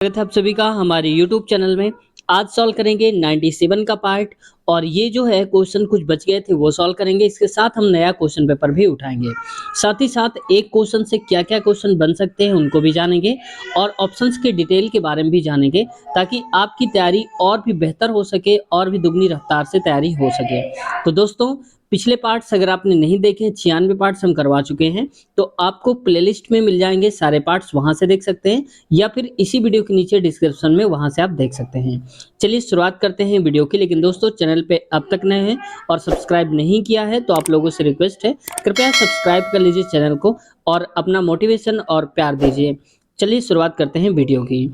स्वागत है आप सभी का हमारे YouTube चैनल में। आज सॉल्व करेंगे 97 का पार्ट और ये जो है क्वेश्चन कुछ बच गए थे वो सॉल्व करेंगे। इसके साथ हम नया क्वेश्चन पेपर भी उठाएंगे। साथ ही साथ एक क्वेश्चन से क्या-क्या क्वेश्चन बन सकते हैं उनको भी जानेंगे और ऑप्शंस के डिटेल के बारे में भी जानेंगे ताकि आपकी तैयारी और भी बेहतर हो सके और भी दुगनी रफ्तार से तैयारी हो सके। तो दोस्तों पिछले पार्ट्स अगर आपने नहीं देखे हैं 96 पार्ट्स हम करवा चुके हैं तो आपको प्लेलिस्ट में मिल जाएंगे सारे पार्ट्स, वहां से देख सकते हैं या फिर इसी वीडियो के नीचे डिस्क्रिप्शन में वहां से आप देख सकते हैं। चलिए शुरुआत करते हैं वीडियो की। लेकिन दोस्तों चैनल पे अब तक नए हैं और सब्सक्राइब नहीं किया है तो आप लोगों से रिक्वेस्ट है कृपया सब्सक्राइब कर लीजिए चैनल को और अपना मोटिवेशन और प्यार दीजिए। चलिए शुरुआत करते हैं वीडियो की।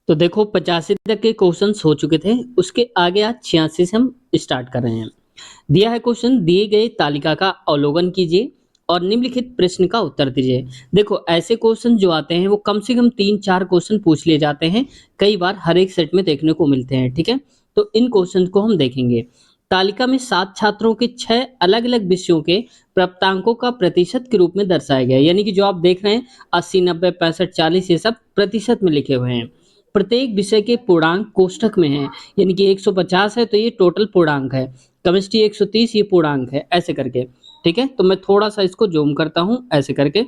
तो देखो 85 तक के क्वेश्चन हो चुके थे, उसके आगे आज 86 से हम स्टार्ट कर रहे हैं। दिया है क्वेश्चन, दिए गए तालिका का अवलोकन कीजिए और निम्नलिखित प्रश्न का उत्तर दीजिए। देखो ऐसे क्वेश्चन जो आते हैं वो कम से कम 3-4 क्वेश्चन पूछ लिए जाते हैं, कई बार हर एक सेट में देखने को मिलते हैं। ठीक है, तो इन क्वेश्चन को हम देखेंगे। तालिका में 7 छात्रों के 6 अलग-अलग विषयों के प्राप्तांकों का प्रतिशत के रूप में दर्शाया गया है। यानी कि जो आप देख रहे हैं 80, 90, 65, 40 ये सब प्रतिशत में लिखे हुए हैं। प्रत्येक विषय के पूर्णांक कोष्ठक में है, यानी कि 150 है तो ये टोटल पूर्णांक है। केमिस्ट्री 130 ये पूर्णांक है, ऐसे करके। ठीक है, तो मैं थोड़ा सा इसको जूम करता हूं ऐसे करके।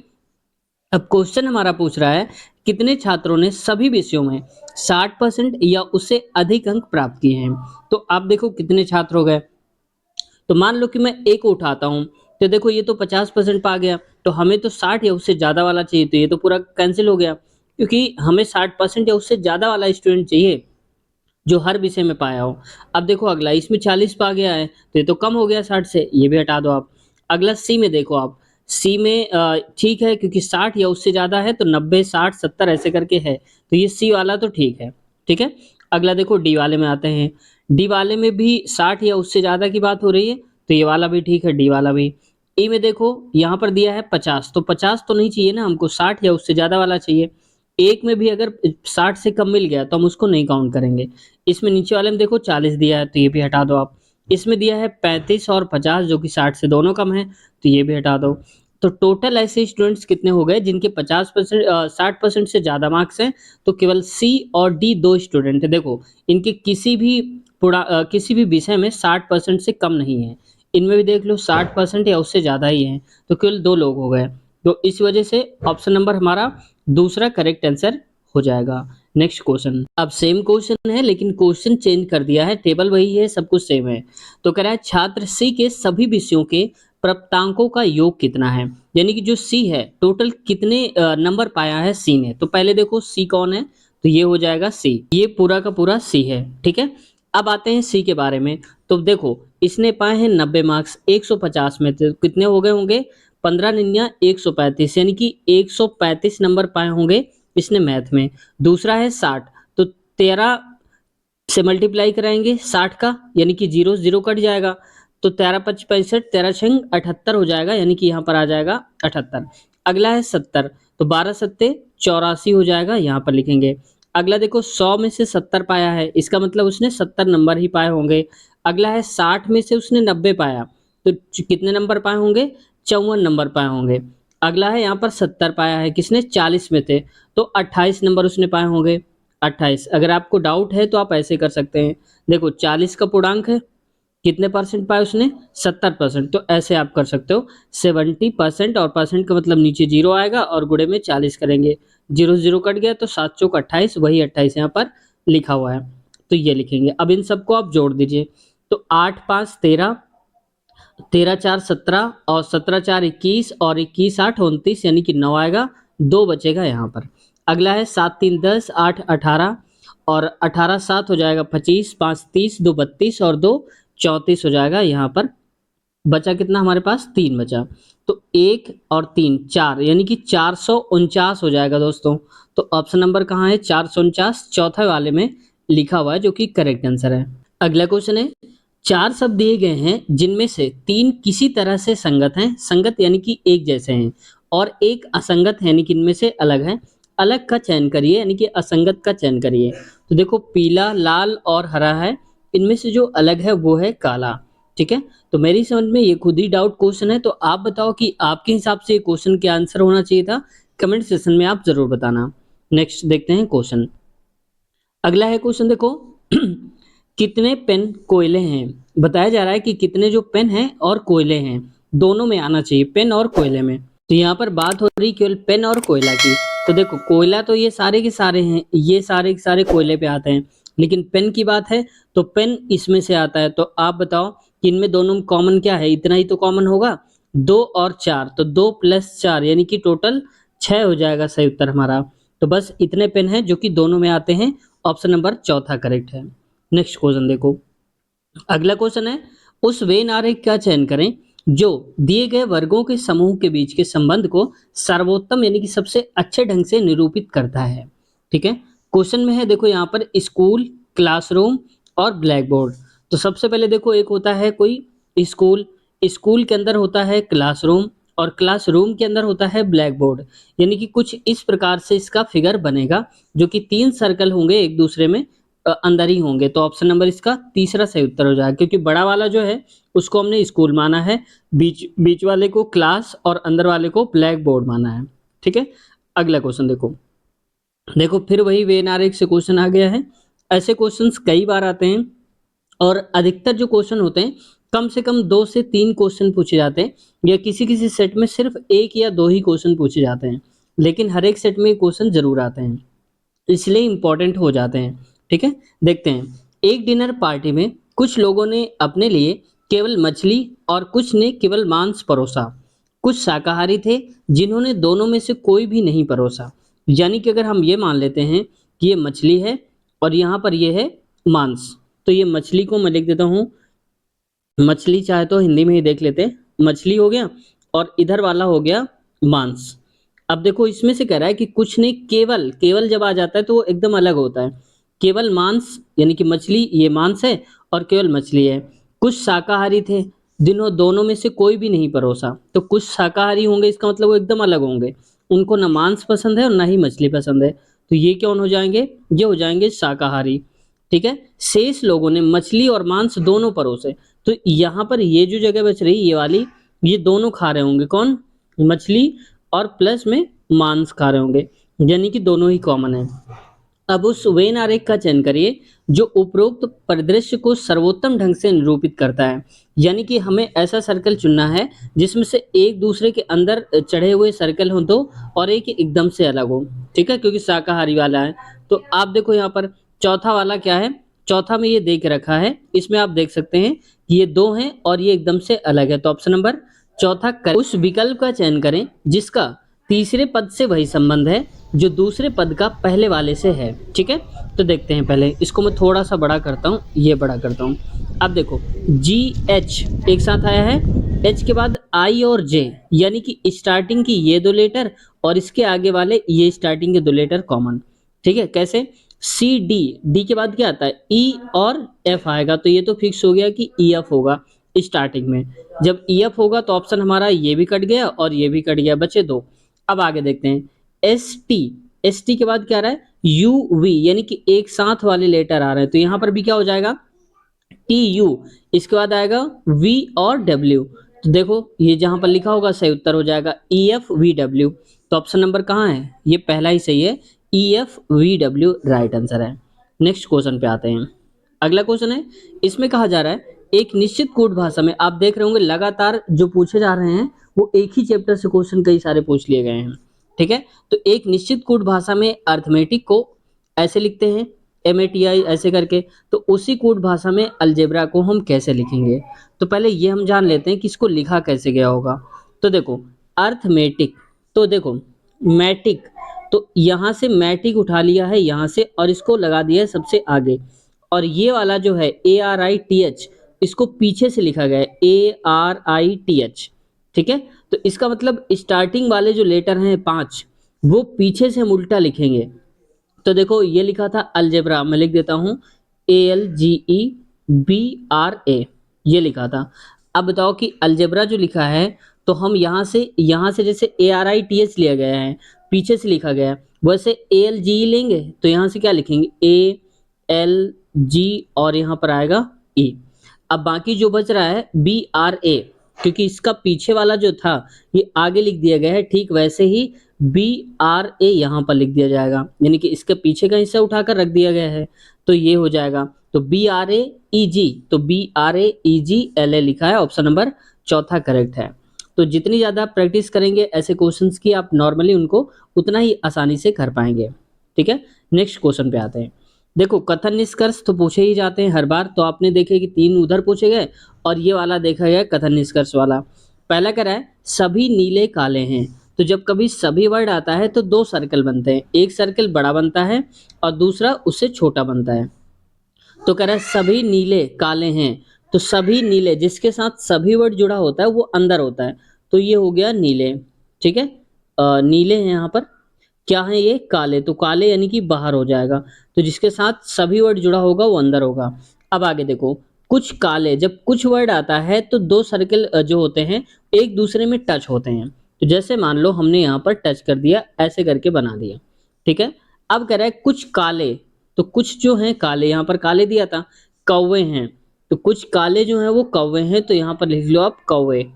अब क्वेश्चन हमारा पूछ रहा है कितने छात्रों ने सभी विषयों में 60% या उससे अधिक अंक प्राप्त किए हैं। तो आप देखो कितने छात्र हो गए। तो मान लो कि मैं एक को उठाता हूं तो देखो ये तो 50% पा गया, तो हमें तो 60 या उससे ज्यादा वाला चाहिए, तो ये तो पूरा कैंसिल हो गया क्योंकि हमें 60% या उससे ज्यादा वाला स्टूडेंट चाहिए जो हर विषय में पाया हो। अब देखो अगला इसमें 40 पा गया है तो ये तो कम हो गया 60 से, ये भी हटा दो आप। अगला सी में देखो आप, सी में ठीक है क्योंकि 60 या उससे ज़्यादा है तो 90, 60, 70 ऐसे करके है, तो ये सी वाला तो ठीक है। ठीक है, अगला देखो डी वाले में आते हैं। डी वाले में भी 60 या उससे ज़्यादा की बात हो रही है तो ये वाला भी ठीक है, डी वाला भी। ई में देखो यहाँ पर दिया है 50, तो 50 तो नहीं चाहिए ना हमको, 60 या उससे ज़्यादा वाला चाहिए। एक में भी अगर 60 से कम मिल गया तो हम उसको नहीं काउंट करेंगे। इसमें नीचे वाले में देखो 40 दिया है तो ये भी हटा दो आप। इसमें दिया है 35 और 50 जो कि 60 से दोनों कम है तो ये भी हटा दो। तो टोटल ऐसे स्टूडेंट्स कितने हो गए जिनके 50% 60% से ज़्यादा मार्क्स हैं, तो केवल सी और डी दो स्टूडेंट है। देखो इनके किसी भी विषय में 60% से कम नहीं है। इनमें भी देख लो 60% या उससे ज़्यादा ही है, तो केवल दो लोग हो गए। तो इस वजह से ऑप्शन नंबर हमारा दूसरा करेक्ट आंसर हो जाएगा। नेक्स्ट क्वेश्चन, अब सेम क्वेश्चन है लेकिन क्वेश्चन चेंज कर दिया है, टेबल वही है, सब कुछ सेम है। तो कह रहा है छात्र सी के सभी विषयों के प्राप्तांकों का योग कितना है। यानी कि जो सी है टोटल कितने नंबर पाया है सी ने। तो पहले देखो सी कौन है, तो ये हो जाएगा सी, ये पूरा का पूरा सी है। ठीक है, अब आते हैं सी के बारे में। तो देखो इसने पाए हैं 90 मार्क्स 150 में, तो कितने हो गए होंगे 15 निन्या 135, यानी कि 135 नंबर पाए होंगे इसने मैथ में। दूसरा है 60, तो 13 से मल्टीप्लाई कराएंगे 60 का, यानी कि 0 0 कट जाएगा, तो 13 5 65, 13 छंग 78 हो जाएगा, यानी कि यहाँ पर आ जाएगा 78। अगला है 70, तो 12 सत्ते 84 हो जाएगा, यहाँ पर लिखेंगे। अगला देखो 100 में से 70 पाया है, इसका मतलब उसने 70 नंबर ही पाए होंगे। अगला है 60 में से उसने 90 पाया, तो कितने नंबर पाए होंगे 54 नंबर पाए होंगे। अगला है यहाँ पर 70 पाया है, किसने 40 में थे, तो 28 नंबर उसने पाए होंगे। 28, अगर आपको डाउट है तो आप ऐसे कर सकते हैं, देखो 40 का पूर्णांक है, कितने परसेंट पाए उसने 70%, तो ऐसे आप कर सकते हो 70% और परसेंट का मतलब नीचे जीरो आएगा और गुणे में 40 करेंगे, 0 0 कट गया तो 7 चौक 28, वही 28 यहाँ पर लिखा हुआ है, तो ये लिखेंगे। अब इन सबको आप जोड़ दीजिए, तो 8 5 13, 13 4 17 और 17 4 21 और 21 8 29, यानी कि 9 आएगा, 2 बचेगा यहाँ पर। अगला है 7 3 10 8 18 और 18 7 हो जाएगा 25, 5 30, 2 32 और 2 34 हो जाएगा। यहाँ पर बचा कितना हमारे पास 3 बचा, तो 1 और 3 4, यानी कि 449 हो जाएगा दोस्तों। तो ऑप्शन नंबर कहाँ है 449, चौथे वाले में लिखा हुआ है जो कि करेक्ट आंसर है। अगला क्वेश्चन है, 4 शब्द दिए गए हैं जिनमें से 3 किसी तरह से संगत हैं, संगत यानी कि एक जैसे हैं, और एक असंगत है यानी कि इनमें से अलग है। अलग का चयन करिए, यानी कि असंगत का चयन करिए। तो देखो पीला, लाल और हरा है, इनमें से जो अलग है वो है काला। ठीक है, तो मेरी समझ में ये खुद ही डाउट क्वेश्चन है, तो आप बताओ कि आपके हिसाब से ये क्वेश्चन क्या आंसर होना चाहिए था, कमेंट सेक्शन में आप जरूर बताना। नेक्स्ट देखते हैं क्वेश्चन। अगला है क्वेश्चन देखो कितने पेन कोयले हैं? बताया जा रहा है कि कितने जो पेन हैं और कोयले हैं, दोनों में आना चाहिए, पेन और कोयले में। तो यहाँ पर बात हो रही केवल पेन और कोयला की। तो देखो कोयला तो ये सारे के सारे हैं, ये सारे के सारे कोयले पे आते हैं, लेकिन पेन की बात है तो पेन इसमें से आता है। तो आप बताओ कि इनमें दोनों में कॉमन क्या है? इतना ही तो कॉमन होगा, 2 और 4, तो 2 + 4 यानी कि टोटल 6 हो जाएगा सही उत्तर हमारा। तो बस इतने पेन हैं जो कि दोनों में आते हैं। ऑप्शन नंबर चौथा करेक्ट है। नेक्स्ट क्वेश्चन देखो, अगला क्वेश्चन है उस वेन आरेख का चयन करें जो दिए गए वर्गों के समूह के बीच के संबंध को सर्वोत्तम यानी कि सबसे अच्छे ढंग से निरूपित करता है। ठीक है, क्वेश्चन में है देखो यहाँ पर स्कूल, क्लासरूम और ब्लैक बोर्ड। तो सबसे पहले देखो एक होता है कोई स्कूल, स्कूल के अंदर होता है क्लासरूम और क्लासरूम के अंदर होता है ब्लैक बोर्ड। यानी कि कुछ इस प्रकार से इसका फिगर बनेगा जो कि 3 सर्कल होंगे एक दूसरे में अंदर ही होंगे। तो ऑप्शन नंबर इसका तीसरा सही उत्तर हो जाएगा, क्योंकि बड़ा वाला जो है उसको हमने स्कूल माना है, बीच बीच वाले को क्लास और अंदर वाले को ब्लैक बोर्ड माना है। ठीक है, अगला क्वेश्चन देखो, देखो फिर वही वेन आरेख से क्वेश्चन आ गया है। ऐसे क्वेश्चंस कई बार आते हैं और अधिकतर जो क्वेश्चन होते हैं कम से कम 2 से 3 क्वेश्चन पूछे जाते हैं, या किसी किसी सेट में सिर्फ 1 या 2 ही क्वेश्चन पूछे जाते हैं, लेकिन हर एक सेट में क्वेश्चन जरूर आते हैं, इसलिए इंपॉर्टेंट हो जाते हैं। ठीक है, देखते हैं। एक डिनर पार्टी में कुछ लोगों ने अपने लिए केवल मछली और कुछ ने केवल मांस परोसा। कुछ शाकाहारी थे जिन्होंने दोनों में से कोई भी नहीं परोसा। यानी कि अगर हम ये मान लेते हैं कि ये मछली है और यहाँ पर ये है मांस, तो ये मछली को मैं लिख देता हूँ, मछली चाहे तो हिंदी में ही देख लेते हैं, मछली हो गया और इधर वाला हो गया मांस। अब देखो इसमें से कह रहा है कि कुछ ने केवल, केवल जब आ जाता है तो वो एकदम अलग होता है। केवल मांस यानी कि मछली, ये मांस है और केवल मछली है। कुछ शाकाहारी थे जिन्हों दोनों में से कोई भी नहीं परोसा। तो कुछ शाकाहारी होंगे इसका मतलब वो एकदम अलग होंगे, उनको ना मांस पसंद है और ना ही मछली पसंद है। तो ये कौन हो जाएंगे? ये हो जाएंगे शाकाहारी। ठीक है, शेष लोगों ने मछली और मांस दोनों परोसे। तो यहाँ पर ये जो जगह बच रही ये वाली, ये दोनों खा रहे होंगे, कौन? मछली और प्लस में मांस खा रहे होंगे, यानी कि दोनों ही कॉमन है। अब उस वेन आरेख का चयन करिए जो उपरोक्त परिदृश्य को सर्वोत्तम ढंग से निरूपित करता है। यानी कि हमें ऐसा सर्कल चुनना है जिसमें से एक दूसरे के अंदर चढ़े हुए सर्कल हो दो और एक एकदम से अलग हो। ठीक है, क्योंकि शाकाहारी वाला है। तो आप देखो यहाँ पर चौथा वाला क्या है, चौथा में ये देख रखा है, इसमें आप देख सकते हैं कि ये 2 हैं और ये एकदम से अलग है। तो ऑप्शन नंबर चौथा उस विकल्प का चयन करें जिसका तीसरे पद से वही संबंध है जो दूसरे पद का पहले वाले से है। ठीक है, तो देखते हैं, पहले इसको मैं थोड़ा सा बड़ा करता हूँ, ये बड़ा करता हूँ। अब देखो जी एच एक साथ आया है, एच के बाद आई और जे, यानी कि स्टार्टिंग की ये 2 लेटर और इसके आगे वाले ये स्टार्टिंग के 2 लेटर कॉमन। ठीक है, कैसे? सी डी, डी के बाद क्या आता है? ई और एफ आएगा, तो ये तो फिक्स हो गया कि ई एफ होगा स्टार्टिंग में। जब ई एफ होगा तो ऑप्शन हमारा ये भी कट गया और ये भी कट गया, बचे 2। अब आगे देखते हैं, एस टी, एस टी के बाद क्या आ रहा है? यू वी, यानी कि एक साथ वाले लेटर आ रहे हैं, तो यहाँ पर भी क्या हो जाएगा? टी यू, इसके बाद आएगा वी और डब्ल्यू। तो देखो ये जहां पर लिखा होगा सही उत्तर हो जाएगा ई एफ वी डब्ल्यू। तो ऑप्शन नंबर कहाँ है? ये पहला ही सही है, E F V W right answer है। नेक्स्ट क्वेश्चन पे आते हैं। अगला क्वेश्चन है, इसमें कहा जा रहा है एक निश्चित कोड भाषा में, आप देख रहे होंगे लगातार जो पूछे जा रहे हैं वो एक ही चैप्टर से क्वेश्चन कई सारे पूछ लिए गए हैं। ठीक है, तो एक निश्चित कोड भाषा में अर्थमेटिक को ऐसे लिखते हैं, MATI ऐसे करके, तो उसी कोड भाषा में अलजेब्रा को हम कैसे लिखेंगे? तो पहले ये हम जान लेते हैं कि इसको लिखा कैसे गया होगा। तो देखो अर्थमेटिक, तो देखो मैटिक, तो यहाँ से मैटिक उठा लिया है यहाँ से और इसको लगा दिया है सबसे आगे, और ये वाला जो है ARITH इसको पीछे से लिखा गया है ARITH। ठीक है, तो इसका मतलब स्टार्टिंग वाले जो लेटर हैं 5 वो पीछे से हम उल्टा लिखेंगे। तो देखो ये लिखा था अलजेब्रा, मैं लिख देता हूँ ALGEBRA, ये लिखा था। अब बताओ कि अलजेब्रा जो लिखा है तो हम यहाँ से जैसे ARITH लिया गया है पीछे से लिखा गया है, वैसे ALGE लेंगे तो यहाँ से क्या लिखेंगे? ALG और यहाँ पर आएगा E। अब बाकी जो बच रहा है BRA, क्योंकि इसका पीछे वाला जो था ये आगे लिख दिया गया है, ठीक वैसे ही BRA यहाँ पर लिख दिया जाएगा, यानी कि इसके पीछे का हिस्सा उठाकर रख दिया गया है, तो ये हो जाएगा। तो BRAEG, तो BRAEGLA लिखा है, ऑप्शन नंबर चौथा करेक्ट है। तो जितनी ज़्यादा आप प्रैक्टिस करेंगे ऐसे क्वेश्चंस की, आप नॉर्मली उनको उतना ही आसानी से कर पाएंगे। ठीक है, नेक्स्ट क्वेश्चन पे आते हैं। देखो, कथन निष्कर्ष तो पूछे ही जाते हैं हर बार, तो आपने देखे कि 3 उधर पूछे गए और ये वाला देखा गया कथन निष्कर्ष वाला। पहला कह रहा है सभी नीले काले हैं, तो जब कभी सभी वर्ड आता है तो 2 सर्कल बनते हैं, एक सर्कल बड़ा बनता है और दूसरा उससे छोटा बनता है। तो कह रहा है सभी नीले काले हैं, तो सभी नीले जिसके साथ सभी वर्ड जुड़ा होता है वो अंदर होता है, तो ये हो गया नीले। ठीक है, नीले हैं यहाँ पर, क्या है ये काले, तो काले यानी कि बाहर हो जाएगा, तो जिसके साथ सभी वर्ड जुड़ा होगा वो अंदर होगा। अब आगे देखो, कुछ काले, जब कुछ वर्ड आता है तो 2 सर्कल जो होते हैं एक दूसरे में टच होते हैं, तो जैसे मान लो हमने यहाँ पर टच कर दिया, ऐसे करके बना दिया। ठीक है, अब कह रहा है कुछ काले, तो कुछ जो हैं काले, यहाँ पर काले दिया था, कौवे हैं, तो कुछ काले जो हैं वो कौवे हैं, तो यहाँ पर लिख लो आप कौवे।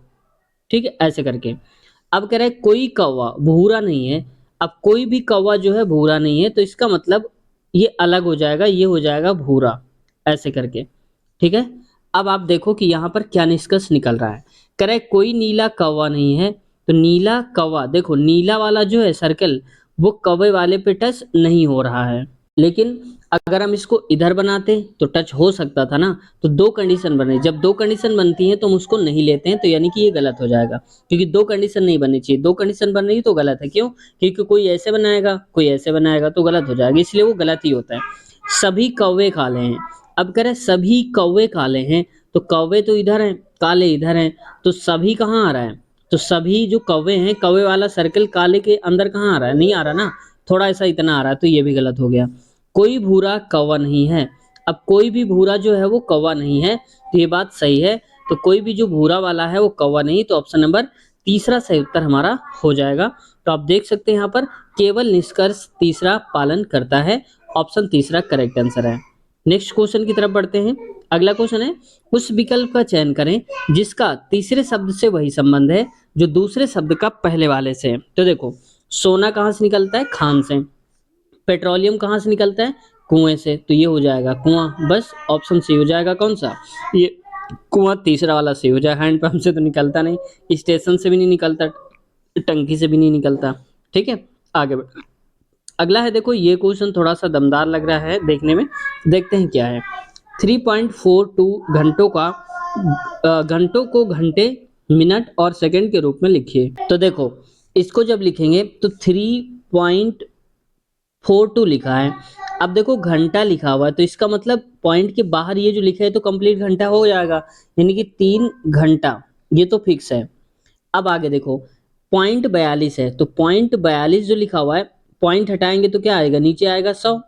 ठीक है, ऐसे करके। अब कह रहा है कोई कौवा भूरा नहीं है, अब कोई भी कौवा जो है भूरा नहीं है, तो इसका मतलब ये अलग हो जाएगा, ये हो जाएगा भूरा, ऐसे करके। ठीक है, अब आप देखो कि यहाँ पर क्या निष्कर्ष निकल रहा है। कह रहा है कोई नीला कौवा नहीं है, तो नीला कौवा, देखो नीला वाला जो है सर्कल वो कौवे वाले पे टच नहीं हो रहा है, लेकिन अगर हम इसको इधर बनाते तो टच हो सकता था ना, तो 2 कंडीशन बने, जब 2 कंडीशन बनती हैं तो हम उसको नहीं लेते हैं, तो यानी कि ये गलत हो जाएगा, क्योंकि 2 कंडीशन नहीं बननी चाहिए, 2 कंडीशन बन रही तो गलत है। क्यों? क्योंकि कोई ऐसे बनाएगा कोई ऐसे बनाएगा तो गलत हो जाएगा, इसलिए वो गलत ही होता है। सभी कौवे काले हैं, अब कह रहे सभी कौवे काले हैं, तो कौवे तो इधर हैं, काले इधर हैं, तो सभी कहाँ आ रहा है, तो सभी जो कौवे हैं, कौवे वाला सर्कल काले के अंदर कहाँ आ रहा है, नहीं आ रहा ना, थोड़ा ऐसा इतना आ रहा है, तो ये भी गलत हो गया। कोई भूरा कौवा नहीं है, अब कोई भी भूरा जो है वो कौवा नहीं है, तो ये बात सही है, तो कोई भी जो भूरा वाला है वो कौवा नहीं, तो ऑप्शन नंबर तीसरा सही उत्तर हमारा हो जाएगा। तो आप देख सकते हैं यहाँ पर केवल निष्कर्ष तीसरा पालन करता है, ऑप्शन तीसरा करेक्ट आंसर है। नेक्स्ट क्वेश्चन की तरफ बढ़ते हैं। अगला क्वेश्चन है उस विकल्प का चयन करें जिसका तीसरे शब्द से वही संबंध है जो दूसरे शब्द का पहले वाले से है। तो देखो, सोना कहाँ से निकलता है, खान से, पेट्रोलियम कहाँ से निकलता है, कुएं से, तो ये हो जाएगा कुआं, बस ऑप्शन सी हो जाएगा, कौन सा, ये कुआं तीसरा वाला सही हो जाएगा। हैंडपंप से तो निकलता नहीं, स्टेशन से भी नहीं निकलता, टंकी से भी नहीं निकलता। ठीक है, आगे बढ़, अगला है, देखो ये क्वेश्चन थोड़ा सा दमदार लग रहा है देखने में, देखते हैं क्या है। 3.42 घंटों का घंटों को घंटे, मिनट और सेकंड के रूप में लिखिए। तो देखो, इसको जब लिखेंगे तो 3.42 लिखा है, अब देखो घंटा लिखा हुआ है, तो इसका मतलब पॉइंट के बाहर ये जो लिखा है तो कंप्लीट घंटा हो जाएगा, यानी कि 3 घंटा, ये तो फिक्स है। अब आगे देखो, पॉइंट 42 है, तो पॉइंट 42 जो लिखा हुआ है, पॉइंट हटाएंगे तो क्या आएगा, नीचे आएगा 100,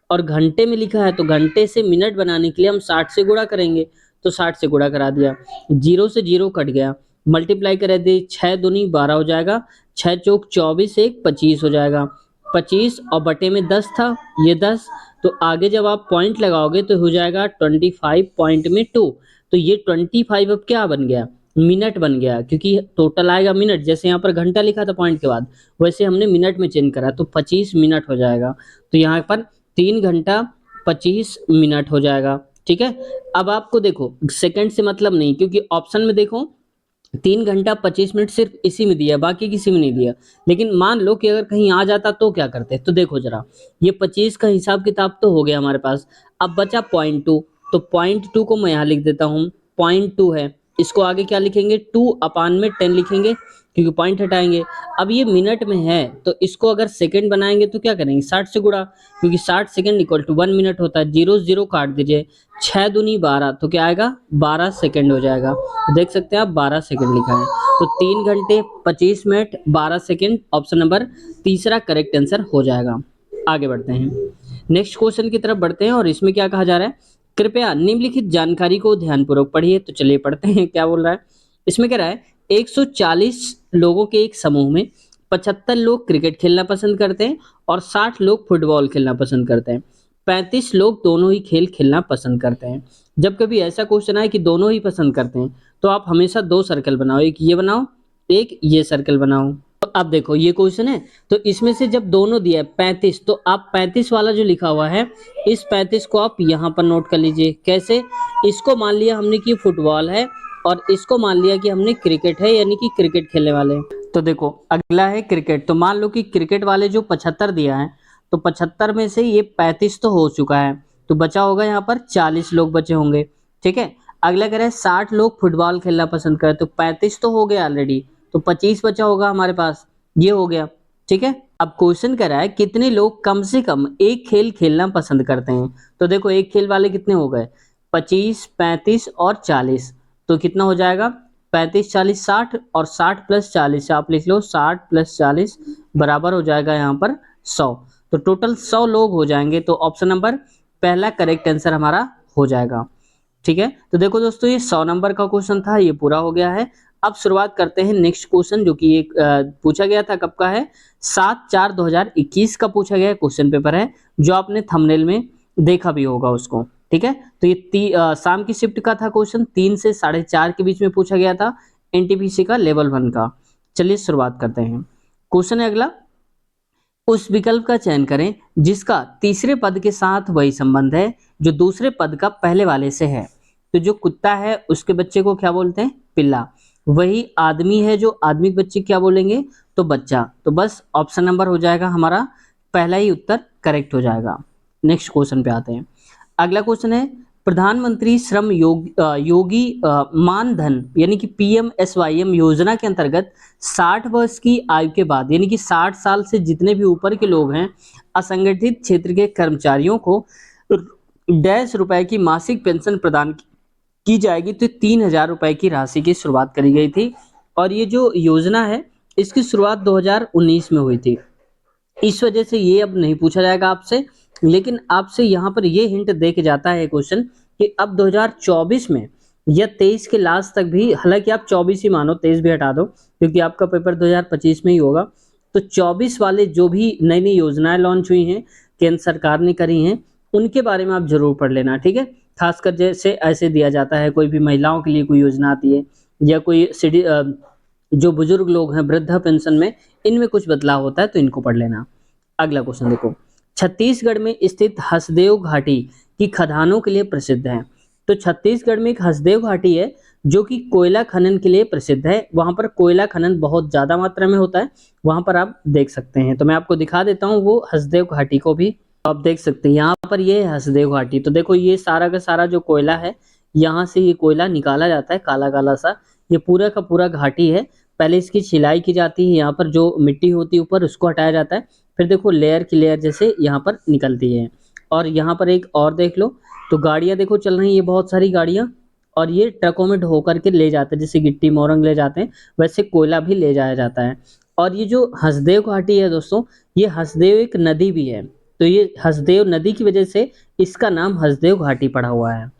और घंटे में लिखा है तो घंटे से मिनट बनाने के लिए हम 60 से गुणा करेंगे, तो 60 से गुणा करा दिया, 0 से 0 कट गया, मल्टीप्लाई कर दे, 6 दूनी 12 हो जाएगा, 6 चौक 24, 1 25 हो जाएगा, 25 और बटे में 10 था, ये 10, तो आगे जब आप पॉइंट लगाओगे तो हो जाएगा 25 पॉइंट में 2, तो ये 25 अब क्या बन गया, मिनट बन गया, क्योंकि टोटल आएगा मिनट, जैसे यहाँ पर घंटा लिखा था पॉइंट के बाद, वैसे हमने मिनट में चेंज करा, तो 25 मिनट हो जाएगा, तो यहाँ पर 3 घंटा 25 मिनट हो जाएगा। ठीक है, अब आपको देखो सेकंड से मतलब नहीं, क्योंकि ऑप्शन में देखो 3 घंटा 25 मिनट सिर्फ इसी में दिया, बाकी किसी में नहीं दिया, लेकिन मान लो कि अगर कहीं आ जाता तो क्या करते, तो देखो जरा, ये 25 का हिसाब किताब तो हो गया हमारे पास, अब बचा 0.2, तो 0.2 को मैं यहाँ लिख देता हूँ, 0.2 है, इसको आगे क्या लिखेंगे, 2 अपान में 10 लिखेंगे, क्योंकि पॉइंट हटाएंगे। अब ये मिनट में है तो इसको अगर सेकंड बनाएंगे तो क्या करेंगे, 60 से गुणा, क्योंकि 60 सेकंड इक्वल टू 1 मिनट होता है, 0 0 काट दीजिए, 6 दूनी 12, तो क्या आएगा, 12 सेकंड हो जाएगा, तो देख सकते हैं आप 12 सेकंड लिखा है, तो 3 घंटे 25 मिनट 12 सेकंड, ऑप्शन नंबर तीसरा करेक्ट आंसर हो जाएगा। आगे बढ़ते हैं, नेक्स्ट क्वेश्चन की तरफ बढ़ते हैं, और इसमें क्या कहा जा रहा है, कृपया निम्नलिखित जानकारी को ध्यानपूर्वक पढ़िए। तो चलिए पढ़ते हैं क्या बोल रहा है। इसमें कह रहा है 140 लोगों के एक समूह में 75 लोग क्रिकेट खेलना पसंद करते हैं और 60 लोग फुटबॉल खेलना पसंद करते हैं, 35 लोग दोनों ही खेल खेलना पसंद करते हैं। जब कभी ऐसा क्वेश्चन आए कि दोनों ही पसंद करते हैं, तो आप हमेशा 2 सर्कल बनाओ, एक ये बनाओ, एक ये सर्कल बनाओ। तो अब देखो ये क्वेश्चन है, तो इसमें से जब दोनों दिया है 35, तो आप 35 वाला जो लिखा हुआ है, इस 35 को आप यहाँ पर नोट कर लीजिए। कैसे? इसको मान लिया हमने कि फुटबॉल है और इसको मान लिया कि हमने क्रिकेट है, यानी कि क्रिकेट खेलने वाले हैं। तो देखो अगला है क्रिकेट, तो मान लो कि क्रिकेट वाले जो 75 दिया है, तो 75 में से ये 35 तो हो चुका है, तो बचा होगा यहाँ पर 40 लोग बचे होंगे। ठीक है, अगला कह रहा है 60 लोग फुटबॉल खेलना पसंद करते, तो 35 तो हो गया ऑलरेडी, तो 25 बचा होगा हमारे पास, ये हो गया। ठीक है, अब क्वेश्चन कह रहा है कितने लोग कम से कम एक खेल खेलना पसंद करते हैं। तो देखो एक खेल वाले कितने हो गए, 25, 35 और 40, तो कितना हो जाएगा 35, 40, 60, और 60 प्लस 40 आप लिख लो, 60 प्लस 40 बराबर हो जाएगा यहाँ पर 100। तो टोटल 100 लोग हो जाएंगे, तो ऑप्शन नंबर पहला करेक्ट आंसर हमारा हो जाएगा। ठीक है, तो देखो दोस्तों ये 100 नंबर का क्वेश्चन था, ये पूरा हो गया है। अब शुरुआत करते हैं नेक्स्ट क्वेश्चन, जो कि एक पूछा गया था, कब का है, 7/4/2021 का पूछा गया क्वेश्चन पेपर है, जो आपने थंबनेल में देखा भी होगा उसको। ठीक है, तो ये शाम की शिफ्ट का था क्वेश्चन, 3 से 4:30 के बीच में पूछा गया था, एनटीपीसी का लेवल 1 का। चलिए शुरुआत करते हैं। क्वेश्चन है अगला, उस विकल्प का चयन करें जिसका तीसरे पद के साथ वही संबंध है जो दूसरे पद का पहले वाले से है। तो जो कुत्ता है उसके बच्चे को क्या बोलते हैं, पिल्ला। वही आदमी है, जो आदमी के बच्चे क्या बोलेंगे, तो बच्चा। तो बस ऑप्शन नंबर हो जाएगा हमारा पहला ही उत्तर करेक्ट हो जाएगा। नेक्स्ट क्वेश्चन पे आते हैं। अगला क्वेश्चन है, प्रधानमंत्री श्रम योगी मानधन यानी कि पीएमएसवाईएम योजना के अंतर्गत 60 वर्ष की आयु के बाद, यानी कि 60 साल से जितने भी ऊपर के लोग हैं, असंगठित क्षेत्र के कर्मचारियों को डैश रुपए की मासिक पेंशन प्रदान की जाएगी। तो 3,000 रुपए की राशि की शुरुआत करी गई थी, और ये जो योजना है इसकी शुरुआत 2019 में हुई थी। इस वजह से ये अब नहीं पूछा जाएगा आपसे, लेकिन आपसे यहाँ पर ये हिंट दे के जाता है क्वेश्चन कि अब 2024 में या 23 के लास्ट तक भी, हालांकि आप 24 ही मानो, 23 भी हटा दो क्योंकि आपका पेपर 2025 में ही होगा, तो 24 वाले जो भी नई नई योजनाएं लॉन्च हुई हैं, केंद्र सरकार ने करी हैं, उनके बारे में आप जरूर पढ़ लेना। ठीक है, खासकर जैसे ऐसे दिया जाता है, कोई भी महिलाओं के लिए कोई योजना आती है, या कोई जो बुजुर्ग लोग हैं वृद्धा पेंशन में, इनमें कुछ बदलाव होता है, तो इनको पढ़ लेना। अगला क्वेश्चन देखो, छत्तीसगढ़ में स्थित हसदेव घाटी की खदानों के लिए प्रसिद्ध है। तो छत्तीसगढ़ में एक हसदेव घाटी है जो कि कोयला खनन के लिए प्रसिद्ध है। वहां पर कोयला खनन बहुत ज्यादा मात्रा में होता है, वहां पर आप देख सकते हैं। तो मैं आपको दिखा देता हूँ वो हसदेव घाटी को भी, आप देख सकते हैं यहाँ पर ये है हसदेव घाटी। तो देखो ये सारा का सारा जो कोयला है, यहाँ से ये कोयला निकाला जाता है, काला काला सा, ये पूरा का पूरा घाटी है। पहले इसकी छिलाई की जाती है, यहाँ पर जो मिट्टी होती है ऊपर उसको हटाया जाता है, फिर देखो लेयर की लेयर जैसे यहाँ पर निकलती है। और यहाँ पर एक और देख लो, तो गाड़ियाँ देखो चल रही है, ये बहुत सारी गाड़ियाँ, और ये ट्रकों में ढो करके ले जाते हैं, जैसे गिट्टी मोरंग ले जाते हैं, वैसे कोयला भी ले जाया जाता है। और ये जो हसदेव घाटी है दोस्तों, ये हसदेव एक नदी भी है, तो ये हसदेव नदी की वजह से इसका नाम हसदेव घाटी पड़ा हुआ है।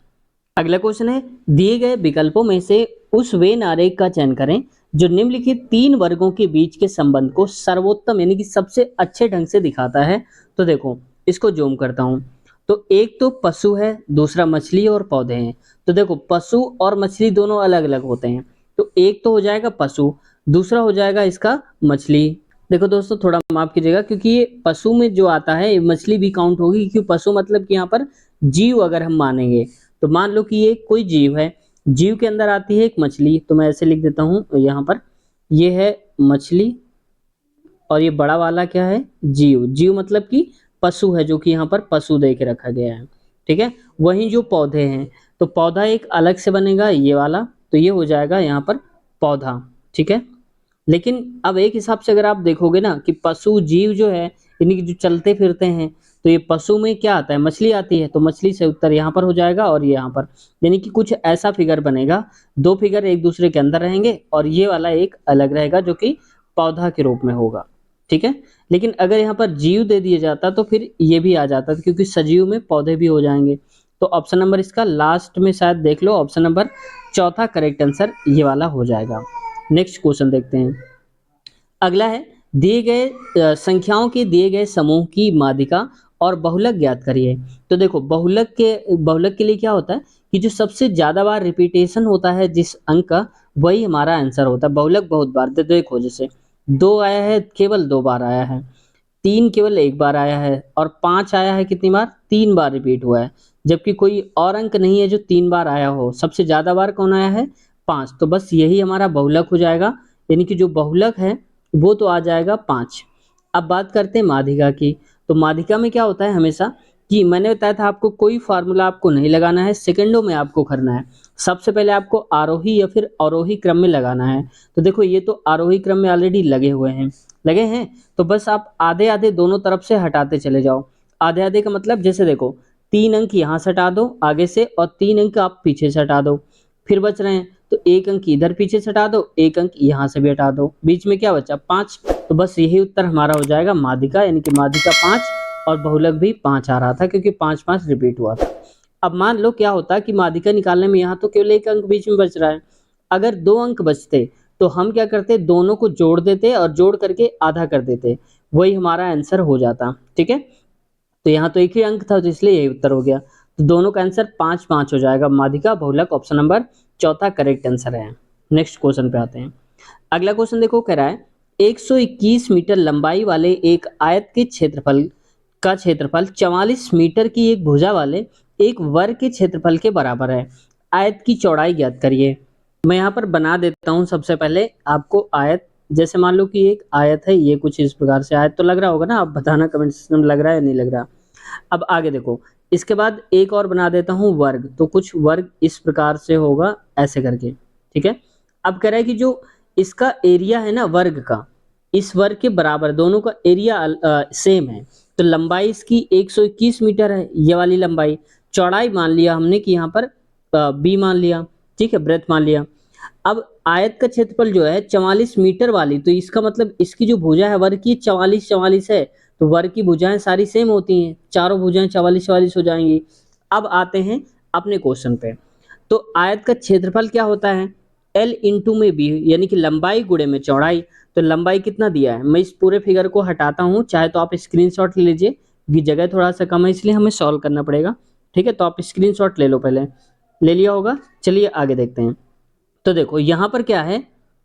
अगला क्वेश्चन है, दिए गए विकल्पों में से उस वेन आरेख का चयन करें जो निम्नलिखित 3 वर्गों के बीच के संबंध को सर्वोत्तम यानी कि सबसे अच्छे ढंग से दिखाता है। तो देखो इसको जूम करता हूं, तो एक तो पशु है, दूसरा मछली और पौधे हैं। तो देखो पशु और मछली दोनों अलग अलग होते हैं, तो एक तो हो जाएगा पशु, दूसरा हो जाएगा इसका मछली। देखो दोस्तों थोड़ा माफ कीजिएगा, क्योंकि ये पशु में जो आता है ये मछली भी काउंट होगी, क्योंकि पशु मतलब कि यहाँ पर जीव अगर हम मानेंगे, तो मान लो कि ये कोई जीव है, जीव के अंदर आती है एक मछली, तो मैं ऐसे लिख देता हूँ यहाँ पर, ये है मछली, और ये बड़ा वाला क्या है, जीव। जीव मतलब कि पशु है, जो कि यहाँ पर पशु दे के रखा गया है। ठीक है, वहीं जो पौधे हैं, तो पौधा एक अलग से बनेगा ये वाला, तो ये हो जाएगा यहाँ पर पौधा। ठीक है, लेकिन अब एक हिसाब से अगर आप देखोगे ना कि पशु जीव जो है, यानी कि जो चलते फिरते हैं, तो ये पशु में क्या आता है, मछली आती है, तो मछली से उत्तर यहाँ पर हो जाएगा, और ये यहाँ पर, यानी कि कुछ ऐसा फिगर बनेगा, 2 फिगर एक दूसरे के अंदर रहेंगे, और ये वाला एक अलग रहेगा जो कि पौधा के रूप में होगा। ठीक है, लेकिन अगर यहाँ पर जीव दे दिया जाता तो फिर ये भी आ जाता, क्योंकि सजीव में पौधे भी हो जाएंगे। तो ऑप्शन नंबर इसका लास्ट में शायद देख लो, ऑप्शन नंबर चौथा करेक्ट आंसर ये वाला हो जाएगा। नेक्स्ट क्वेश्चन देखते हैं। अगला है, दिए गए संख्याओं के दिए गए समूह की माध्यिका और बहुलक ज्ञात करिए। तो देखो बहुलक के लिए क्या होता है कि जो सबसे ज्यादा बार रिपीटेशन होता है जिस अंक का, वही हमारा आंसर होता है। बहुलक बहुत बार, देखो जैसे 2 आया है केवल 2 बार आया है, 3 केवल 1 बार आया है और 5 आया है कितनी बार? 3 बार रिपीट हुआ है। जबकि कोई और अंक नहीं है जो 3 बार आया हो। सबसे ज़्यादा बार कौन आया है? 5। तो बस यही हमारा बहुलक हो जाएगा, यानी कि जो बहुलक है वो तो आ जाएगा 5। अब बात करते हैं माध्यिका की। तो माध्यिका में क्या होता है हमेशा कि मैंने बताया था आपको कोई फार्मूला आपको नहीं लगाना है, सेकंडों में आपको करना है। सबसे पहले आपको आरोही या फिर अवरोही क्रम में लगाना है। तो देखो ये तो आरोही क्रम में ऑलरेडी लगे हैं, तो बस आप आधे-आधे दोनों तरफ से हटाते चले जाओ। आधे-आधे का मतलब जैसे देखो 3 अंक यहाँ से हटा दो आगे से और 3 अंक आप पीछे से हटा दो। फिर बच रहे हैं तो 1 अंक इधर पीछे से हटा दो, 1 अंक यहाँ से भी हटा दो। बीच में क्या बचा? 5। तो बस यही उत्तर हमारा हो जाएगा माध्यिका, यानी कि माध्यिका 5 और बहुलक भी 5 आ रहा था क्योंकि 5-5 रिपीट हुआ था। अब मान लो क्या होता कि माध्यिका निकालने में यहाँ तो केवल 1 अंक बीच में बच रहा है। अगर 2 अंक बचते तो हम क्या करते? दोनों को जोड़ देते और जोड़ करके आधा कर देते। वही हमारा आंसर हो जाता। ठीक है? तो यहाँ तो एक ही अंक था तो इसलिए यही उत्तर हो गया। तो दोनों का आंसर 5-5 हो जाएगा। माध्यिका बहुलक ऑप्शन नंबर चौथा करेक्ट आंसर है। नेक्स्ट क्वेश्चन पे आते हैं। अगला क्वेश्चन देखो कह रहा है 121 मीटर लंबाई वाले एक आयत के क्षेत्रफल 44 मीटर की एक भुजा वाले एक वर्ग के क्षेत्रफल के बराबर है। आयत की चौड़ाई ज्ञात करिए। मैं यहाँ पर बना देता हूँ सबसे पहले आपको आयत। जैसे मान लो कि एक आयत है, ये कुछ इस प्रकार से आयत तो लग रहा होगा ना, आप बताना कमेंट सेक्शन में लग रहा है या नहीं लग रहा। अब आगे देखो, इसके बाद एक और बना देता हूँ वर्ग, तो कुछ वर्ग इस प्रकार से होगा ऐसे करके। ठीक है? अब कह रहा है कि जो इसका एरिया है ना वर्ग का, इस वर्ग के बराबर दोनों का एरिया सेम है। तो लंबाई इसकी 121 मीटर है, ये वाली लंबाई। चौड़ाई मान लिया हमने कि यहाँ पर बी मान लिया। ठीक है? ब्रेथ मान लिया। अब आयत का क्षेत्रफल जो है 44 मीटर वाली, तो इसका मतलब इसकी जो भुजा है वर्ग की 44-44 है। तो वर्ग की भुजाएं सारी सेम होती हैं, चारों भुजाएं 44-44 हो जाएंगी। अब आते हैं अपने क्वेश्चन पे। तो आयत का क्षेत्रफल क्या होता है? L इंटू में बी, यानी कि लंबाई गुणे में चौड़ाई। तो लंबाई कितना दिया है? मैं इस पूरे फिगर को हटाता हूँ, चाहे तो आप स्क्रीनशॉट ले लीजिए क्योंकि जगह थोड़ा सा कम है इसलिए हमें सॉल्व करना पड़ेगा। ठीक है? तो आप स्क्रीनशॉट ले लो, पहले ले लिया होगा। चलिए आगे देखते हैं। तो देखो यहाँ पर क्या है।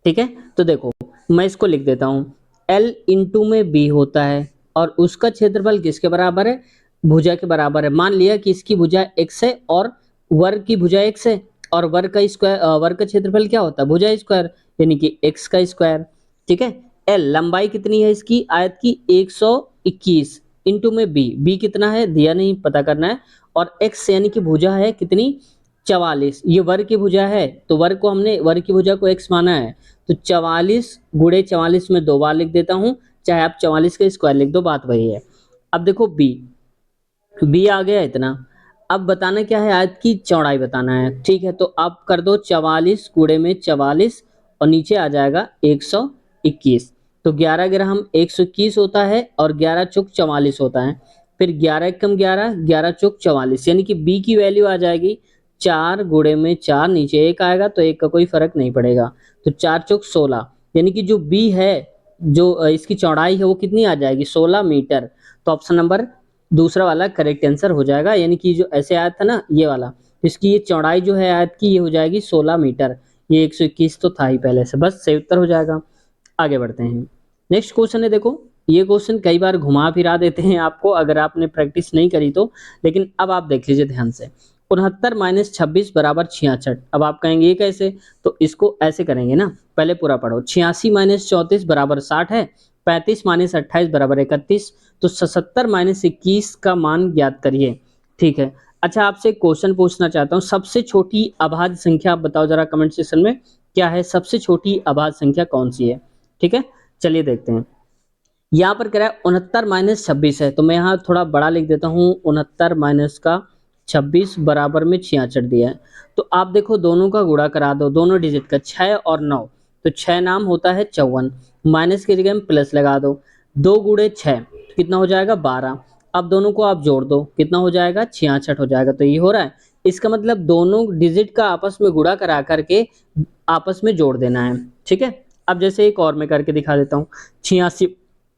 ठीक है? तो देखो मैं इसको लिख देता हूँ, L इंटू में बी होता है और उसका क्षेत्रफल किसके बराबर है? भुजा के बराबर है। मान लिया कि इसकी भुजा x है और वर्ग की भुजा x है और वर्ग का क्षेत्रफल क्या होता है? भुजा स्क्वायर, यानी कि x का स्क्वायर। ठीक है? L लंबाई कितनी है इसकी आयत की? 121 इंटू में b कितना है दिया नहीं, पता करना है। और x यानी कि भुजा है कितनी? 44। ये वर्ग की भुजा है तो वर्ग की भुजा को x माना है। तो 44 गुणे 44 में 2 बार लिख देता हूँ, चाहे आप 44 का स्क्वायर लिख दो, बात वही है। अब देखो बी आ गया इतना। अब बताना क्या है? आयत की चौड़ाई बताना है। ठीक है? तो आप कर दो 44 गुणे में 44 और नीचे आ जाएगा 121। तो 11 ग्राम 121 होता है और 11 चौक 44 होता है। फिर 11 एकम 11, 11 चौक 44, यानी कि बी की वैल्यू आ जाएगी 4 गुणे में 4, नीचे 1 आएगा तो 1 का कोई फर्क नहीं पड़ेगा। तो 4 चौक 16, यानी कि जो बी है, जो इसकी चौड़ाई है वो कितनी आ जाएगी? 16 मीटर। तो ऑप्शन नंबर दूसरा वाला करेक्ट आंसर हो जाएगा, यानी कि जो ऐसे आयत था ना ये वाला, तो इसकी ये चौड़ाई जो है आयत की ये हो जाएगी 16 मीटर। ये 121 तो था ही पहले से, बस सही उत्तर हो जाएगा। आगे बढ़ते हैं। नेक्स्ट क्वेश्चन है देखो, ये क्वेश्चन कई बार घुमा फिरा देते हैं आपको अगर आपने प्रैक्टिस नहीं करी तो, लेकिन अब आप देख लीजिए ध्यान से। 69 माइनस 26 बराबर 66। अब आप कहेंगे ये कैसे? तो इसको ऐसे करेंगे ना, पहले पूरा पढ़ो। 86 माइनस 34 बराबर 60 है। 35 माइनस 28 बराबर 31। तो 77 माइनस 21 का मान ज्ञात करिए। ठीक है? अच्छा आपसे एक क्वेश्चन पूछना चाहता हूँ, सबसे छोटी अभाज्य संख्या आप बताओ जरा कमेंट सेक्शन में, क्या है सबसे छोटी अभाज्य संख्या कौन सी है? ठीक है? चलिए देखते हैं। यहाँ पर कह रहा है 69 माइनस 26 है, तो मैं यहाँ थोड़ा बड़ा लिख देता हूँ। 69 माइनस का 26 बराबर में 66 दिया है। तो आप देखो दोनों का गुणा करा दो, दोनों डिजिट का 6 और 9, तो 6 नाम होता है 54। माइनस की जगह में प्लस लगा दो, 2 गुणे 6 कितना हो जाएगा? 12। अब दोनों को आप जोड़ दो, कितना हो जाएगा? 66 हो जाएगा। तो ये हो रहा है, इसका मतलब दोनों डिजिट का आपस में गुणा करा करके आपस में जोड़ देना है। ठीक है? अब जैसे एक और मैं करके दिखा देता हूँ। 86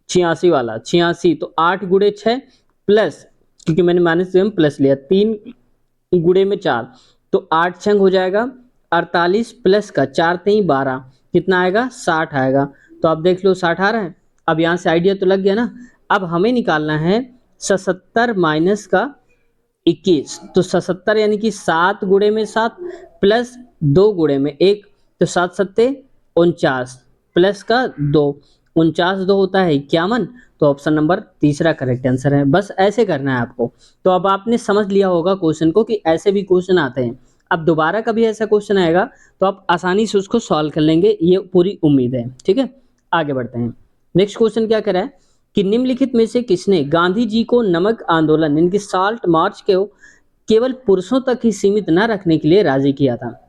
86 वाला 86, तो 8 गुणे 6 प्लस, क्योंकि मैंने माइनस में प्लस लिया, 3 गुणे में 4, तो 8 छंग हो जाएगा 48 प्लस का 4 3 12, कितना आएगा? 60 आएगा। तो आप देख लो 60 आ रहा है। अब यहाँ से आइडिया तो लग गया ना। अब हमें निकालना है 77 माइनस का 21, तो 77 यानी कि 7 गुणे में 7 प्लस 2 गुणे में 1, तो 7 सत्ते 49 प्लस का 2, 49 2 होता है 51, तो ऑप्शन नंबर तीसरा करेक्ट आंसर है। बस ऐसे करना है आपको। तो अब आपने समझ लिया होगा क्वेश्चन को कि ऐसे भी क्वेश्चन आते हैं। अब दोबारा कभी ऐसा क्वेश्चन आएगा तो आप आसानी से उसको सॉल्व कर लेंगे, ये पूरी उम्मीद है। ठीक है, आगे बढ़ते हैं। नेक्स्ट क्वेश्चन क्या कह रहा है कि निम्नलिखित में से किसने गांधी जी को नमक आंदोलन इनकी साल्ट मार्च को केवल पुरुषों तक ही सीमित न रखने के लिए राजी किया था।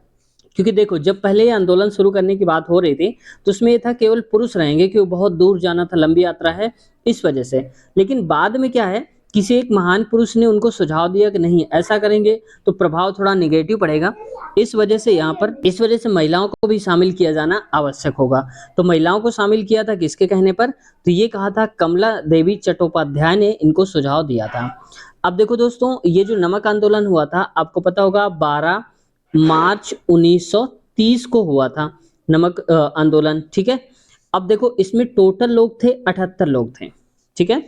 क्योंकि देखो जब पहले ये आंदोलन शुरू करने की बात हो रही थी तो उसमें ये था केवल पुरुष रहेंगे, क्योंकि बहुत दूर जाना था, लंबी यात्रा है, इस वजह से। लेकिन बाद में क्या है, किसी एक महान पुरुष ने उनको सुझाव दिया कि नहीं ऐसा करेंगे तो प्रभाव थोड़ा निगेटिव पड़ेगा, इस वजह से यहाँ पर महिलाओं को भी शामिल किया जाना आवश्यक होगा। तो महिलाओं को शामिल किया था किसके कहने पर, तो ये कहा था कमला देवी चट्टोपाध्याय ने इनको सुझाव दिया था। अब देखो दोस्तों, ये जो नमक आंदोलन हुआ था आपको पता होगा 12 मार्च 1930 को हुआ था नमक आंदोलन। ठीक है, अब देखो इसमें टोटल लोग थे 78 लोग थे। ठीक है,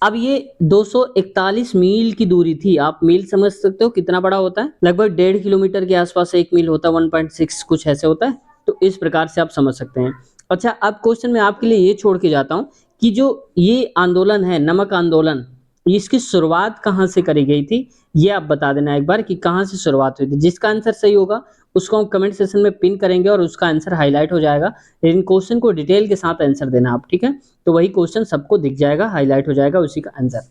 अब ये 241 मील की दूरी थी। आप मील समझ सकते हो कितना बड़ा होता है, लगभग 1.5 किलोमीटर के आसपास एक मील होता है, 1.6 कुछ ऐसे होता है। तो इस प्रकार से आप समझ सकते हैं। अच्छा, अब क्वेश्चन में आपके लिए ये छोड़ के जाता हूं कि जो ये आंदोलन है नमक आंदोलन, इसकी शुरुआत कहाँ से करी गई थी, ये आप बता देना एक बार कि कहाँ से शुरुआत हुई थी। जिसका आंसर सही होगा उसको हम कमेंट सेक्शन में पिन करेंगे और उसका आंसर हाईलाइट हो जाएगा। लेकिन क्वेश्चन को डिटेल के साथ आंसर देना आप, ठीक है, तो वही क्वेश्चन सबको दिख जाएगा, हाईलाइट हो जाएगा उसी का आंसर।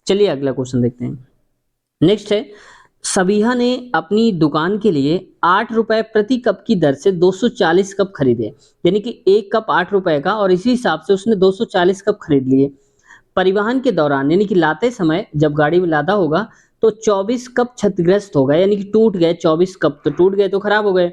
चलिए अगला क्वेश्चन देखते हैं। नेक्स्ट है, सबिहा ने अपनी दुकान के लिए 8 रुपए प्रति कप की दर से 240 कप खरीदे, यानी कि एक कप 8 रुपए का, और इसी हिसाब से उसने 240 कप खरीद लिए। परिवहन के दौरान यानी कि लाते समय जब गाड़ी में लादा होगा तो 24 कप क्षतिग्रस्त हो गए, यानी कि टूट गए। 24 कप तो टूट गए, तो खराब हो गए।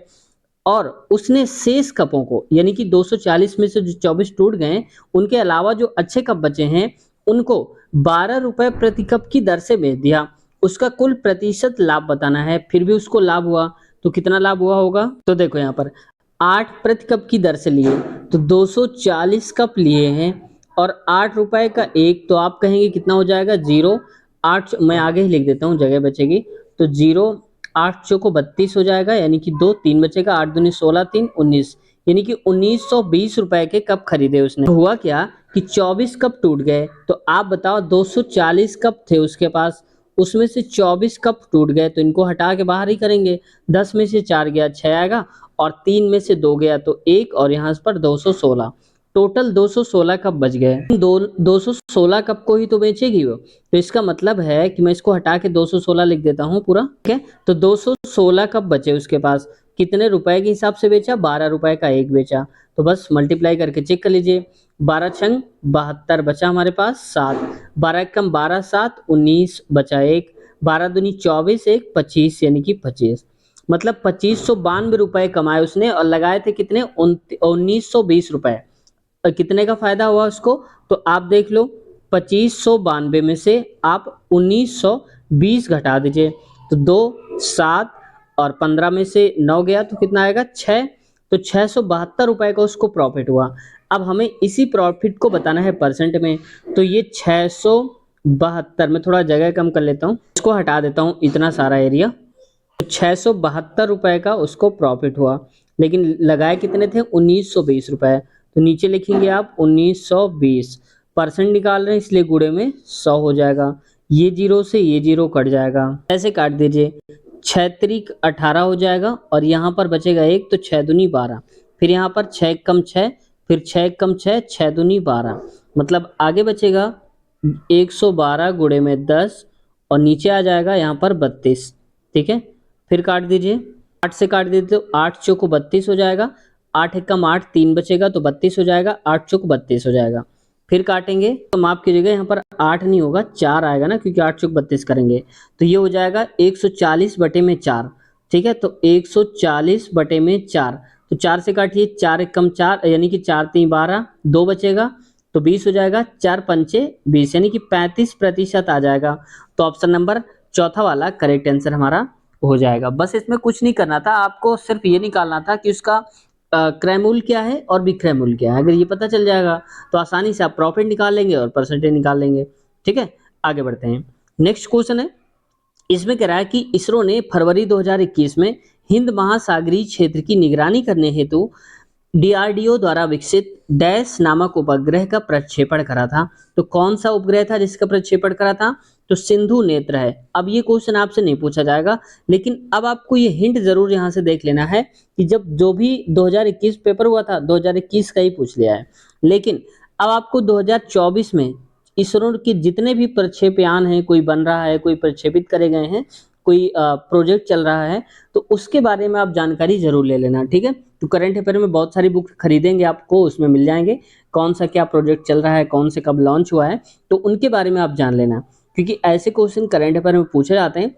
और उसने शेष कपों को, यानी कि 240 में से जो 24 टूट गए, उनके अलावा जो अच्छे कप बचे हैं उनको 12 रुपए प्रति कप की दर से बेच दिया। उसका कुल प्रतिशत लाभ बताना है। फिर भी उसको लाभ हुआ, तो कितना लाभ हुआ होगा, तो देखो यहाँ पर 8 प्रति कप की दर से लिए तो 240 कप लिए हैं, और 8 रुपए का एक, तो आप कहेंगे कितना हो जाएगा, 0 8, मैं आगे ही लिख देता हूँ जगह बचेगी, तो 0 8 चौको 32 हो जाएगा, यानी कि 2 3 बचेगा, 8 दूनी 16 3 19, यानी कि 1920 रुपए के कप खरीदे उसने। तो हुआ क्या कि 24 कप टूट गए। तो आप बताओ 240 कप थे उसके पास, उसमें से 24 कप टूट गए, तो इनको हटा के बाहर ही करेंगे। 10 में से 4 गया 6 आएगा, और 3 में से 2 गया तो 1, और यहाँ पर 216, टोटल 216 कप बच गए। 216 कप को ही तो बेचेगी वो, तो इसका मतलब है कि मैं इसको हटा के 216 लिख देता हूँ पूरा। ठीक है, तो 216 कप बचे उसके पास। कितने रुपए के हिसाब से बेचा, 12 रुपए का एक बेचा। तो बस मल्टीप्लाई करके चेक कर लीजिए, 12 छंग 72 बचा हमारे पास 7, 12 कम 12 7 19 बचा 1, 12 दूनी 24 1 25, यानी कि 25, मतलब 2592 रुपए कमाए उसने, और लगाए थे कितने, 1920 रुपए। कितने का फायदा हुआ उसको, तो आप देख लो 2592 में से आप 1920 घटा दीजिए, तो 2 7 और 15 में से 9 गया तो कितना आएगा 6, तो 672 रुपए का उसको प्रॉफिट हुआ। अब हमें इसी प्रॉफिट को बताना है परसेंट में, तो ये 672 में थोड़ा जगह कम कर लेता हूँ, इसको हटा देता हूँ इतना सारा एरिया, तो 672 रुपए का उसको प्रॉफिट हुआ। लेकिन लगाए कितने थे, 1920 रुपए। तो नीचे लिखेंगे आप 1920, परसेंट निकाल रहे हैं इसलिए गुणे में 100 हो जाएगा। ये जीरो से ये जीरो कट जाएगा, ऐसे काट दीजिए, 6 त्रिक 18 हो जाएगा, और यहाँ पर बचेगा 1, तो 6 दूनी 12, फिर यहाँ पर 6 कम 6, फिर 6 कम 6, 6 दूनी 12, मतलब आगे बचेगा 112 गुणे में 10, और नीचे आ जाएगा यहाँ पर 32। ठीक है, फिर काट दीजिए, 8 से काट दीजिए तो 8 चौको 32 हो जाएगा, 8 एकम 8 3 बचेगा तो 32 हो जाएगा, 8 चौक 32 हो जाएगा। फिर काटेंगे तो माफ कीजिएगा, यहाँ पर 8 नहीं होगा 4 आएगा ना, क्योंकि 8 चौक 32 करेंगे, तो ये हो जाएगा 140 बटे में 4। ठीक है, तो 140 बटे में 4, तो 4 से काटिए, 4 एकम 4, यानी कि 4 3 12, 2 बचेगा तो 20 हो जाएगा, 4 पंचे 20, यानी कि 35% आ जाएगा। तो ऑप्शन नंबर चौथा वाला करेक्ट आंसर हमारा हो जाएगा। बस इसमें कुछ नहीं करना था, आपको सिर्फ ये निकालना था कि उसका क्रैमूल क्या है और विक्रयमूल्य क्या है। अगर ये पता चल जाएगा तो आसानी से आप प्रॉफिट निकाल लेंगे और परसेंटेज निकाल लेंगे। ठीक है, आगे बढ़ते हैं। नेक्स्ट क्वेश्चन है, इसमें कह रहा है कि इसरो ने फरवरी 2021 में हिंद महासागरीय क्षेत्र की निगरानी करने हेतु डीआरडीओ द्वारा विकसित डैश नामक उपग्रह का प्रक्षेपण करा था। तो कौन सा उपग्रह था जिसका प्रक्षेपण करा था? तो सिंधु नेत्र है। अब ये क्वेश्चन आपसे नहीं पूछा जाएगा, लेकिन अब आपको ये हिंट जरूर यहाँ से देख लेना है कि जब जो भी 2021 पेपर हुआ था 2021 का ही पूछ लिया है, लेकिन अब आपको 2024 में इसरो के जितने भी प्रक्षेपयान हैं, कोई बन रहा है, कोई प्रक्षेपित करे गए हैं, कोई प्रोजेक्ट चल रहा है, तो उसके बारे में आप जानकारी जरूर ले लेना। ठीक है, तो करंट अफेयर में बहुत सारी बुक खरीदेंगे, आपको उसमें मिल जाएंगे कौन सा क्या प्रोजेक्ट चल रहा है, कौन से कब लॉन्च हुआ है, तो उनके बारे में आप जान लेना, क्योंकि ऐसे क्वेश्चन करंट अफेयर में पूछे जाते हैं।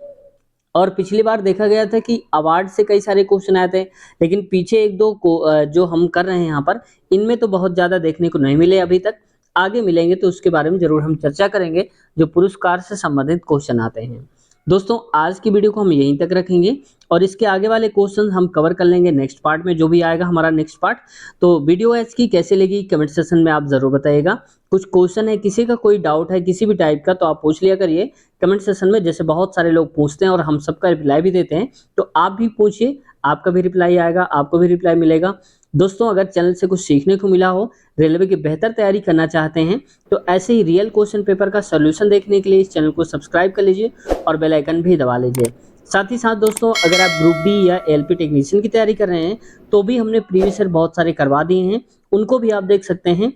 और पिछली बार देखा गया था कि अवार्ड से कई सारे क्वेश्चन आए थे, लेकिन पीछे एक दो को जो हम कर रहे हैं यहाँ पर, इनमें तो बहुत ज़्यादा देखने को नहीं मिले अभी तक। आगे मिलेंगे तो उसके बारे में जरूर हम चर्चा करेंगे, जो पुरस्कार से संबंधित क्वेश्चन आते हैं। दोस्तों, आज की वीडियो को हम यहीं तक रखेंगे और इसके आगे वाले क्वेश्चन हम कवर कर लेंगे नेक्स्ट पार्ट में, जो भी आएगा हमारा नेक्स्ट पार्ट। तो वीडियो आज की कैसे लगी कमेंट सेक्शन में आप जरूर बताइएगा। कुछ क्वेश्चन है, किसी का कोई डाउट है किसी भी टाइप का, तो आप पूछ लिया करिए कमेंट सेक्शन में, जैसे बहुत सारे लोग पूछते हैं और हम सबका रिप्लाई भी देते हैं, तो आप भी पूछिए, आपका भी रिप्लाई आएगा, आपको भी रिप्लाई मिलेगा। दोस्तों, अगर चैनल से कुछ सीखने को मिला हो, रेलवे की बेहतर तैयारी करना चाहते हैं, तो ऐसे ही रियल क्वेश्चन पेपर का सोल्यूशन देखने के लिए इस चैनल को सब्सक्राइब कर लीजिए और बेल आइकन भी दबा लीजिए। साथ ही साथ दोस्तों, अगर आप ग्रुप डी या एलपी टेक्नीशियन की तैयारी कर रहे हैं, तो भी हमने प्रीवियस ईयर बहुत सारे करवा दिए हैं, उनको भी आप देख सकते हैं।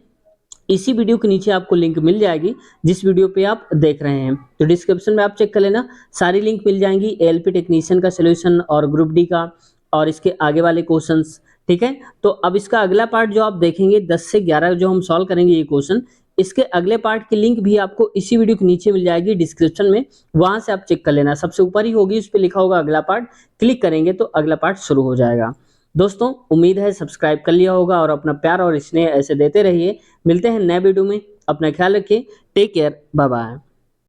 इसी वीडियो के नीचे आपको लिंक मिल जाएगी जिस वीडियो पे आप देख रहे हैं, तो डिस्क्रिप्शन में आप चेक कर लेना, सारी लिंक मिल जाएंगी, एलपी टेक्नीशियन का सोल्यूशन और ग्रुप डी का और इसके आगे वाले क्वेश्चंस। ठीक है, तो अब इसका अगला पार्ट जो आप देखेंगे 10 से 11 जो हम सॉल्व करेंगे ये क्वेश्चन, इसके अगले पार्ट की लिंक भी आपको इसी वीडियो के नीचे मिल जाएगी डिस्क्रिप्शन में, वहां से आप चेक कर लेना, सबसे ऊपर ही होगी, उस पर लिखा होगा अगला पार्ट, क्लिक करेंगे तो अगला पार्ट शुरू हो जाएगा। दोस्तों, उम्मीद है सब्सक्राइब कर लिया होगा और अपना प्यार और स्नेह ऐसे देते रहिए। मिलते हैं नए वीडियो में, अपना ख्याल रखिए, टेक केयर, बाय बाय।